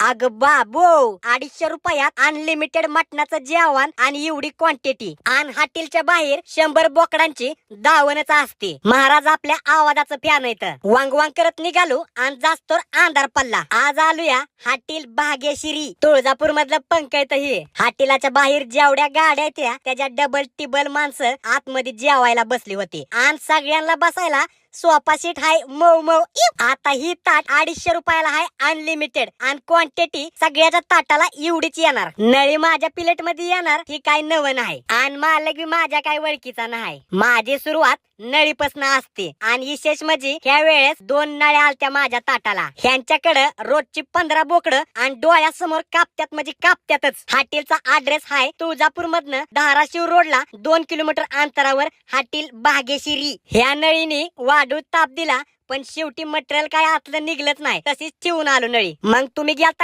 अग बाबो, 250 रुपयात अनलिमिटेड मटणाचं जेवण आणि एवढी क्वांटिटी आणि हॉटेलच्या बाहेर 100 बोकडांची दावणच असते. महाराज आपल्या आवाजाचं फॅन येत. वांग वांग करत निघालो आणि जास्त अंधार पडला. आज आलूया हॉटेल भाग्यश्री, तुळजापूर मधलं पंकज. हे हॉटेलाच्या बाहेर जेवढ्या गाड्या आहेत त्याच्या डबल टिबल माणसं आतमध्ये जेवायला बसली होती आणि सगळ्यांना बसायला सोफा सीट हाय मऊ मऊ. आता ही ताट 250 रुपयाला हाय अनलिमिटेड आणि क्वांटिटी सगळ्याच्या ताटाला एवढीच येणार. नळी माझ्या प्लेट मध्ये येणार ही काय नवं नाही आणि मालक बी माझ्या काय ओळखीचा नाही. माझी सुरुवात नळीपासून असते आणि विशेष म्हणजे ह्या वेळेस 2 नळ्या आलत्या माझ्या ताटाला. ह्यांच्याकडे रोजची 15 बोकडं आणि डोळ्यासमोर कापत्यात म्हणजे कापत्यातच. हॉटेलचा ऍड्रेस हाय तुळजापूर मधनं धाराशिव रोडला 2 किलोमीटर अंतरावर हॉटेल भाग्यश्री. ह्या नळीने वाढू ताप दिला पण शेवटी मटेरियल काय आतलं निघलंच नाही, तशीच ठेवून आलो नळी. मग तुम्ही गेलता